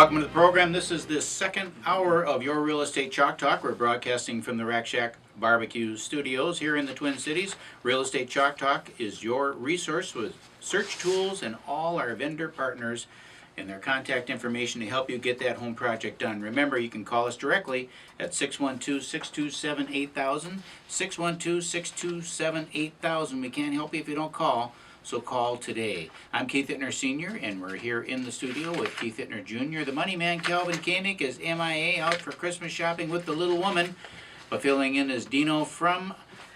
Welcome to the program. This is the second hour of your Real Estate Chalk Talk. We're broadcasting from the Rakshak BBQ studios here in the Twin Cities. Real Estate Chalk Talk is your resource with search tools and all our vendor partners and their contact information to help you get that home project done. Remember, you can call us directly at 612-627-8000, 612-627-8000. We can't help you if you don't call. So call today. I'm Keith Hittner Sr., and we're here in the studio with Keith Hittner Jr. The money man, Kelvin Kaemingk, is MIA out for Christmas shopping with the little woman. But filling in is Dino from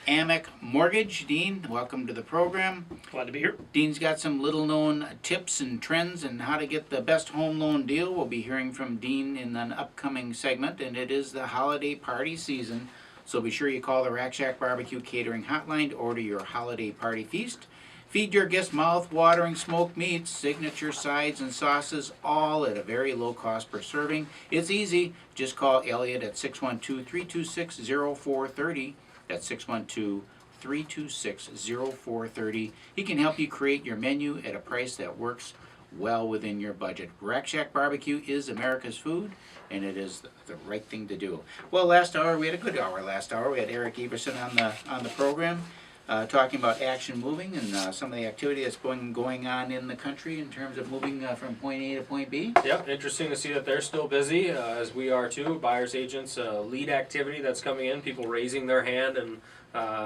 AMEC Mortgage. Dean, welcome to the program. Glad to be here. Dean's got some little-known tips and trends and how to get the best home loan deal. We'll be hearing from Dean in an upcoming segment, and it is the holiday party season. So be sure you call the Rakshak BBQ Catering Hotline to order your holiday party feast. Feed your guests mouth-watering smoked meats, signature sides and sauces, all at a very low cost per serving. It's easy. Just call Elliot at 612-326-0430. That's 612-326-0430. He can help you create your menu at a price that works well within your budget. Rakshak BBQ is America's food, and it is the right thing to do. Well, last hour, we had a good hour last hour. We had Eric Everson on the program. Talking about action moving and some of the activity that's going on in the country in terms of moving from point A to point B. Yep, interesting to see that they're still busy, as we are too. Buyers agents, lead activity that's coming in, people raising their hand and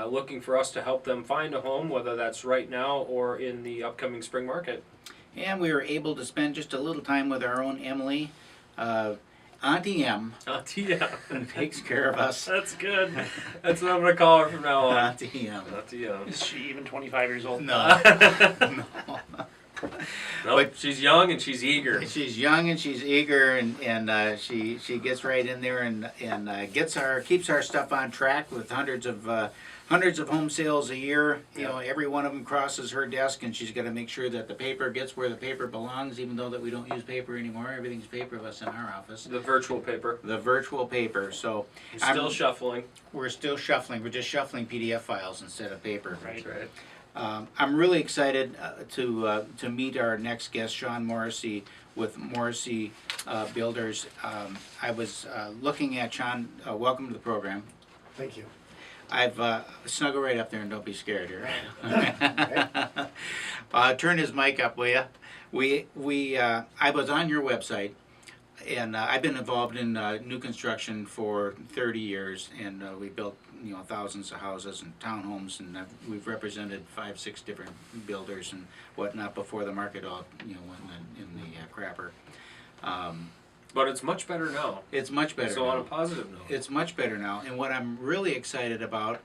looking for us to help them find a home, whether that's right now or in the upcoming spring market. And we were able to spend just a little time with our own Emily. Auntie M. Auntie M. Who takes care of us. That's good. That's what I'm going to call her from now on. Auntie M. Auntie M. Is she even 25 years old? No. No. Nope, she's young and she's eager. She's young and she's eager, and she gets right in there and keeps our stuff on track with hundreds of home sales a year. You know, every one of them crosses her desk, and she's got to make sure that the paper gets where the paper belongs, even though that we don't use paper anymore. Everything's paperless in our office. The virtual paper. The virtual paper. So Still shuffling. We're still shuffling. We're just shuffling PDF files instead of paper. That's right. I'm really excited to meet our next guest, Sean Morrissey with Morrissey Builders. I was looking at Sean. Welcome to the program. Thank you. I've snuggle right up there and don't be scared here. Turn his mic up, will ya? I was on your website, and I've been involved in new construction for 30 years, and we built thousands of houses and townhomes, and we've represented 5-6 different builders and whatnot before the market all went in the crapper. But it's much better now. It's much better. So now. on a positive note. It's much better now, and what I'm really excited about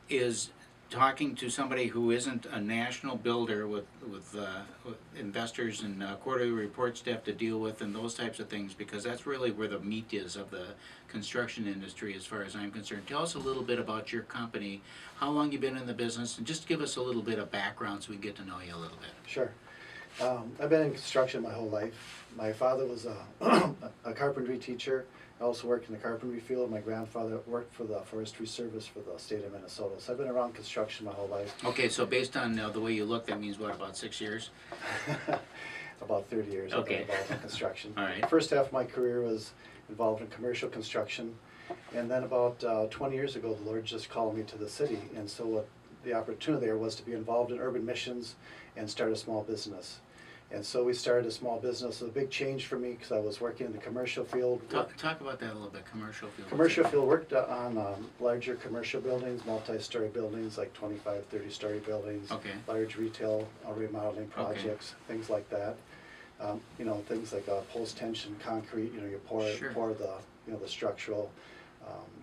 is talking to somebody who isn't a national builder with investors and quarterly reports to have to deal with and those types of things, because that's really where the meat is of the construction industry as far as I'm concerned. Tell us a little bit about your company, how long you've been in the business, and just give us a little bit of background so we can get to know you a little bit. Sure. I've been in construction my whole life. My father was a carpentry teacher. I also worked in the carpentry field. My grandfather worked for the Forestry Service for the state of Minnesota. So I've been around construction my whole life. Okay, so based on the way you look, that means what, about 6 years? About 30 years I've been involved in construction. All right. The first half of my career was involved in commercial construction. And then about 20 years ago, the Lord just called me to the city. And so what the opportunity there was to be involved in urban missions and start a small business. And so we started a small business. It was a big change for me because I was working in the commercial field. Talk about that a little bit, commercial field. Commercial field, worked on larger commercial buildings, multi-story buildings, like 25, 30-story buildings. Okay. Large retail remodeling projects, things like that. Things like post-tension concrete. You pour the the structural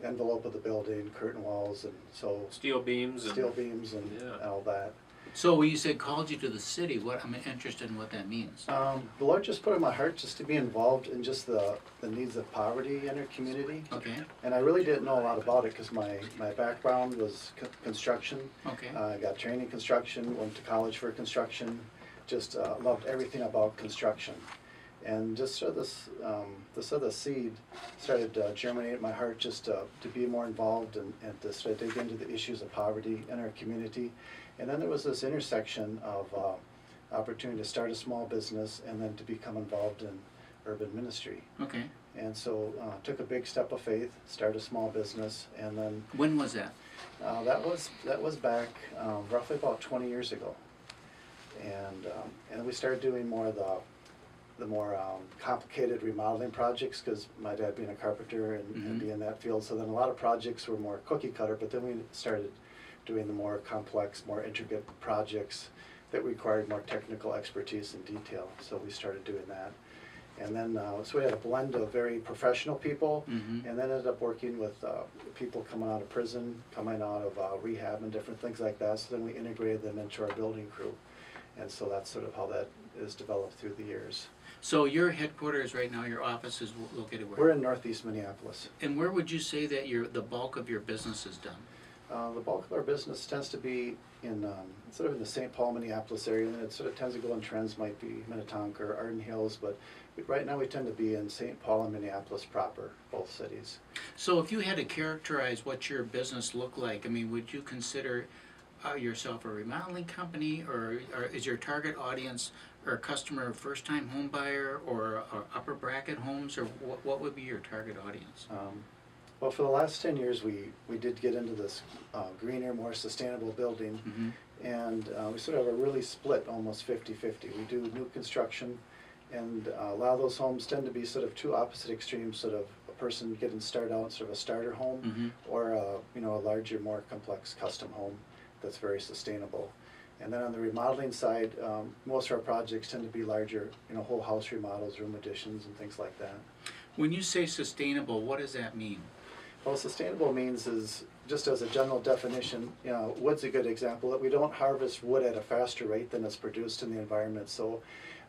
envelope of the building, curtain walls, and so steel beams and all that. So when you said called you to the city, I'm interested in what that means. The Lord just put in my heart just to be involved in just the needs of poverty in our community. Okay. And I really didn't know a lot about it because my background was construction. Okay. I got trained in construction, went to college for construction, just loved everything about construction. And just so this other seed started germinating in my heart just to be more involved and to start dig into the issues of poverty in our community. And then there was this intersection of opportunity to start a small business and then to become involved in urban ministry. Okay. And so took a big step of faith, started a small business, and then When was that? that was back roughly about 20 years ago. And we started doing more of the more complicated remodeling projects, because my dad being a carpenter and being in that field, so then a lot of projects were more cookie cutter, but then we started doing the more complex, more intricate projects that required more technical expertise and detail, so we started doing that. And then, so we had a blend of very professional people, and then ended up working with people coming out of prison, coming out of rehab and different things like that, so then we integrated them into our building crew. And so that's sort of how that is developed through the years. So your headquarters right now, your office is located where? We're in Northeast Minneapolis. And where would you say that the bulk of your business is done? The bulk of our business tends to be in sort of in the St. Paul, Minneapolis area, and it sort of tends to go in trends, might be Minnetonka or Arden Hills, but right now we tend to be in St. Paul and Minneapolis proper, both cities. So if you had to characterize what your business looked like, I mean, would you consider yourself a remodeling company, or is your target audience or customer a first-time home buyer or upper bracket homes, or what would be your target audience? Well, for the last 10 years, we did get into this greener, more sustainable building, and we sort of have a really split, almost 50-50. We do new construction, and a lot of those homes tend to be sort of two opposite extremes, sort of a person getting started out, sort of a starter home, or a larger, more complex custom home that's very sustainable. And then on the remodeling side, most of our projects tend to be larger, whole house remodels, room additions, and things like that. When you say sustainable, what does that mean? Well, sustainable means is, just as a general definition, wood's a good example, that we don't harvest wood at a faster rate than it's produced in the environment. So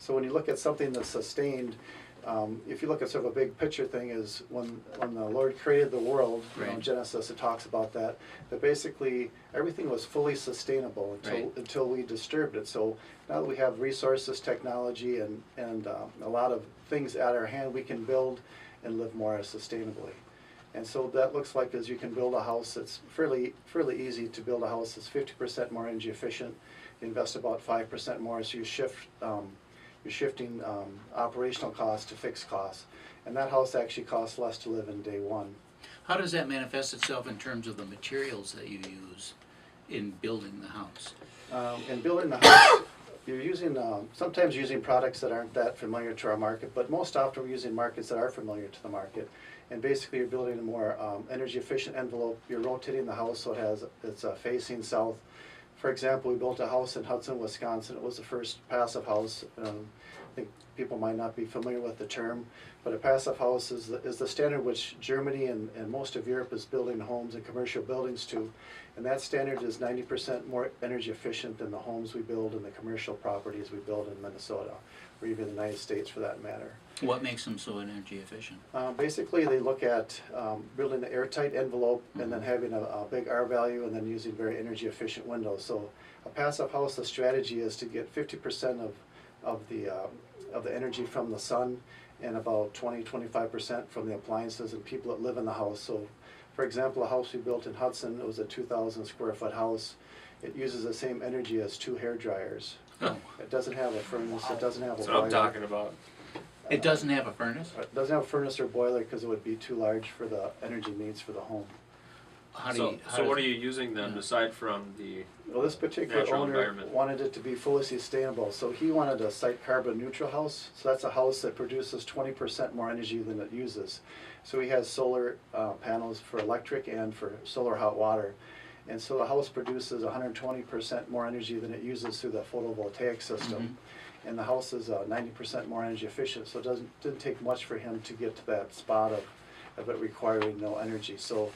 when you look at something that's sustained, if you look at sort of a big picture thing, is when the Lord created the world, Right. Genesis, it talks about that basically everything was fully sustainable until we disturbed it. So now that we have resources, technology, and a lot of things at our hand, we can build and live more sustainably. And so that looks like is you can build a house that's fairly easy to build a house that's 50% more energy efficient. You invest about 5% more, so you you're shifting operational costs to fixed costs. And that house actually costs less to live in day one. How does that manifest itself in terms of the materials that you use in building the house? In building the house, you're using, sometimes using products that aren't that familiar to our market, but most often we're using markets that are familiar to the market. And basically you're building a more energy efficient envelope. You're rotating the house so it's facing south. For example, we built a house in Hudson, Wisconsin. It was the first passive house. I think people might not be familiar with the term, but a passive house is the standard which Germany and most of Europe is building homes and commercial buildings to. And that standard is 90% more energy efficient than the homes we build and the commercial properties we build in Minnesota, or even the United States for that matter. What makes them so energy efficient? Basically, they look at building an airtight envelope and then having a big R value and then using very energy efficient windows. So a passive house, the strategy is to get 50% of the energy from the sun and about 20-25% from the appliances and people that live in the house. So for example, a house we built in Hudson, it was a 2,000 square foot house. It uses the same energy as 2 hair dryers. Oh. It doesn't have a furnace, it doesn't have a That's boiler. what I'm talking about. It doesn't have a furnace? It doesn't have a furnace or boiler because it would be too large for the energy needs for the home. So what are you using then, aside from the Well, this particular natural owner environment? wanted it to be fully sustainable, so he wanted a site carbon neutral house. So that's a house that produces 20% more energy than it uses. So he has solar panels for electric and for solar hot water. And so the house produces 120% more energy than it uses through the photovoltaic system. And the house is 90% more energy efficient, so it didn't take much for him to get to that spot of it requiring no energy. So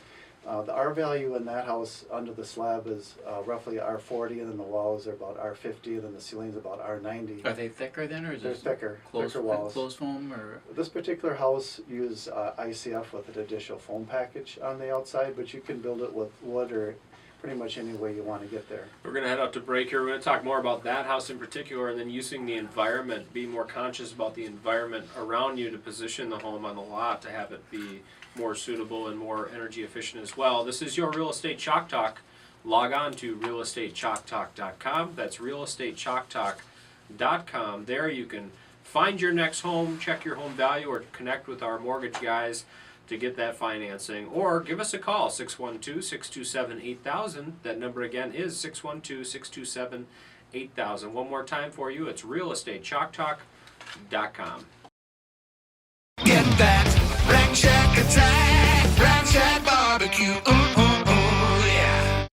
the R value in that house under the slab is roughly R40, and then the walls are about R50, and then the ceiling's about R90. Are they thicker then, or is They're it thicker closed walls. closed foam, or? This particular house used ICF with an additional foam package on the outside, but you can build it with wood or pretty much any way you want to get there. We're going to head out to break here. We're going to talk more about that house in particular, and then using the environment, be more conscious about the environment around you to position the home on the lot to have it be more suitable and more energy efficient as well. This is your Real Estate Chalk Talk. Log on to realestatechalktalk.com. That's realestatechalktalk.com. There you can find your next home, check your home value, or connect with our mortgage guys to get that financing. Or give us a call, 612-627-8000. That number again is 612-627-8000. One more time for you, it's realestatechalktalk.com. Get that Rakshak attack, Rakshak BBQ.